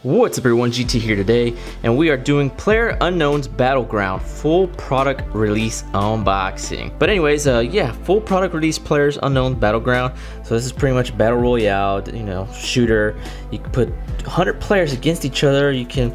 What's up everyone, GT here today, and we are doing PLAYERUNKNOWN'S Battleground full product release unboxing. But anyways, yeah, full product release PLAYERUNKNOWN'S Battleground. So this is pretty much battle royale, you know, shooter. You can put 100 players against each other. You can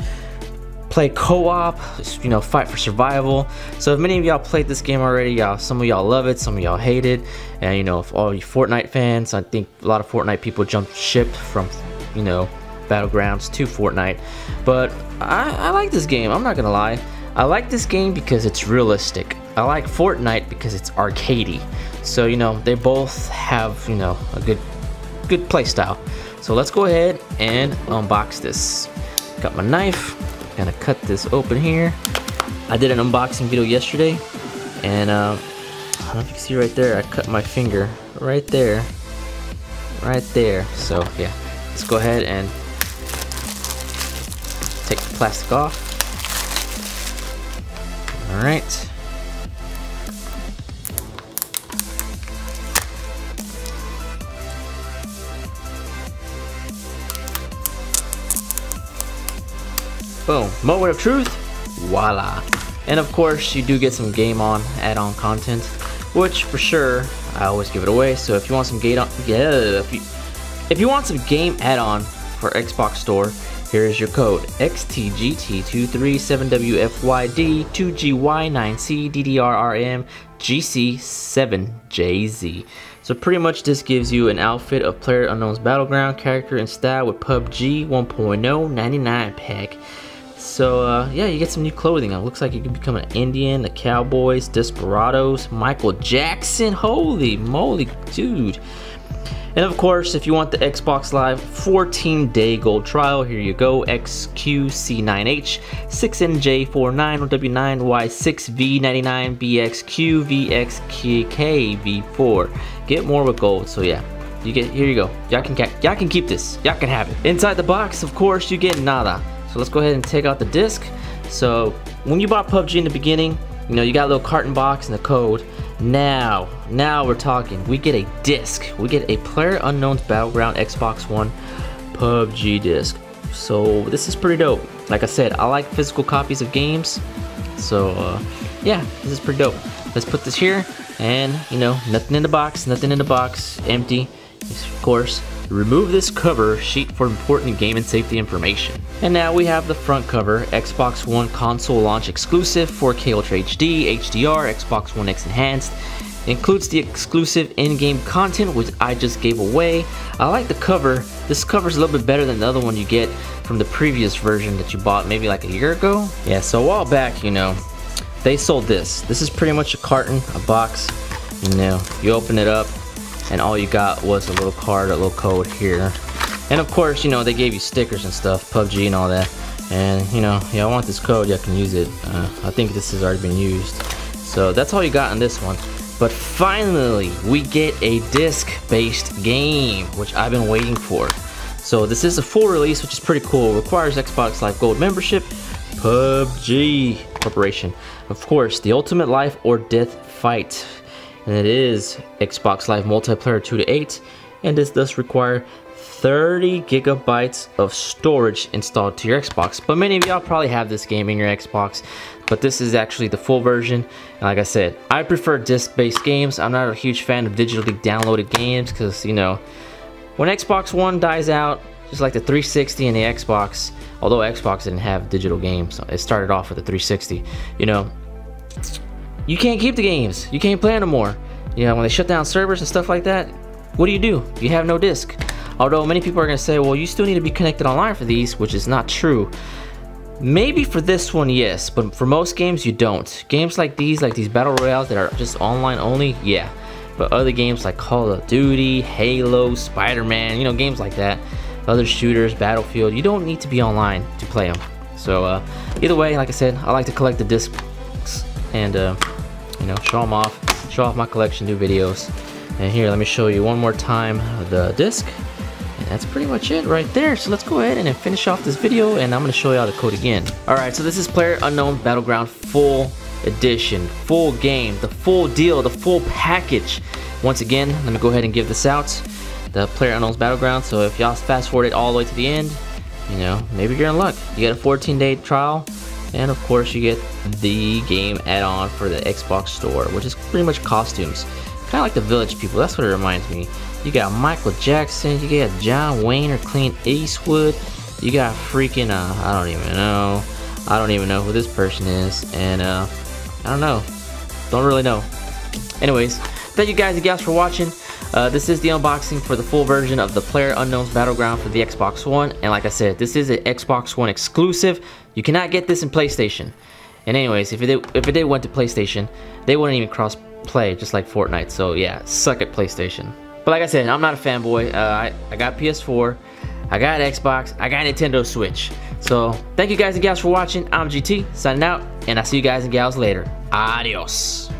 play co-op, you know, fight for survival. So if many of y'all played this game already, some of y'all love it, some of y'all hate it. And you know, if all you Fortnite fans, I think a lot of Fortnite people jumped ship from, you know, Battlegrounds to Fortnite. But I like this game, I'm not gonna lie. I like this game because it's realistic. I like Fortnite because it's arcadey. So you know, they both have, you know, a good play style. So let's go ahead and unbox this. Got my knife, gonna cut this open here. I did an unboxing video yesterday, and I don't know if you can see right there, I cut my finger right there. So yeah, let's go ahead and take the plastic off. All right. Boom, moment of truth, voila. And of course, you do get some Game On add-on content, which for sure, I always give it away. So if you want some if you want some game add-on for Xbox Store, here is your code XTGT237WFYD2G9CDDRRMGC7JZ. So pretty much this gives you an outfit of PLAYERUNKNOWN'S Battleground character and style with PUBG 1.0 99 pack. So yeah, you get some new clothing. It looks like you can become an Indian, the Cowboys, Desperados, Michael Jackson. Holy moly, dude. And of course, if you want the Xbox Live 14-day gold trial, here you go. XQC9H, 6NJ49W99Y6V99BXQVXKV4. Get more with gold. So yeah, here you go. Y'all can keep this. Y'all can have it. Inside the box, of course, you get nada. So let's go ahead and take out the disc. So when you bought PUBG in the beginning, you know, you got a little carton box and the code. Now we're talking. We get a disc. We get a PLAYERUNKNOWN'S Battleground Xbox One PUBG disc. So this is pretty dope. Like I said, I like physical copies of games. So yeah, this is pretty dope. Let's put this here, and you know, nothing in the box, empty. Of course, remove this cover sheet for important game and safety information. And now we have the front cover, Xbox One console launch exclusive, 4K Ultra HD, HDR, Xbox One X Enhanced. It includes the exclusive in-game content, which I just gave away. I like the cover. This cover's a little bit better than the other one you get from the previous version that you bought maybe like a year ago. Yeah, so a while back, you know, they sold this. This is pretty much a carton, a box. You know, you open it up, and all you got was a little card, a little code here. And of course, you know, they gave you stickers and stuff, PUBG and all that. And you know, yeah, I want this code, you can use it. I think this has already been used. So that's all you got in this one. But finally, we get a disc-based game, which I've been waiting for. So this is a full release, which is pretty cool. It requires Xbox Live Gold membership, PUBG Corporation. Of course, the ultimate life or death fight. And it is Xbox Live multiplayer 2 to 8, and this does require 30 gigabytes of storage installed to your Xbox. But many of y'all probably have this game in your Xbox, but this is actually the full version. And like I said, I prefer disc-based games. I'm not a huge fan of digitally downloaded games because, you know, when Xbox One dies out, just like the 360 and the Xbox, although Xbox didn't have digital games, it started off with the 360, you know, you can't keep the games. You can't play anymore. You know, when they shut down servers and stuff like that, what do? You have no disc. Although many people are going to say, well, you still need to be connected online for these, which is not true. Maybe for this one, yes, but for most games, you don't. Games like these battle royales that are just online only, yeah. But other games like Call of Duty, Halo, Spider-Man, you know, games like that, other shooters, Battlefield, you don't need to be online to play them. So either way, like I said, I like to collect the discs and you know, show off my collection, do videos. And here, let me show you one more time the disc, and that's pretty much it right there. So let's go ahead and finish off this video, and I'm going to show y'all the code again. Alright, so this is PLAYERUNKNOWN'S Battleground full edition, full game, the full deal, the full package. Once again, let me go ahead and give this out. The PLAYERUNKNOWN'S Battleground. So if y'all fast forward it all the way to the end, you know, maybe you're in luck. You get a 14-day trial, and of course you get the game add-on for the Xbox store, which is pretty much costumes. Kind of like the Village People, that's what it reminds me. You got Michael Jackson, you got John Wayne or Clint Eastwood, you got freaking, I don't even know who this person is, and I don't really know. Anyways, thank you guys and gals for watching. This is the unboxing for the full version of the PLAYERUNKNOWN'S Battleground for the Xbox One, and like I said, this is an Xbox One exclusive. You cannot get this in PlayStation. And anyways, if it did went to PlayStation, they wouldn't even cross play, just like Fortnite. So yeah, suck at PlayStation. But like I said, I'm not a fanboy. I got PS4, I got Xbox, I got Nintendo Switch. So thank you guys and gals for watching. I'm GT signing out, and I'll see you guys and gals later. Adios.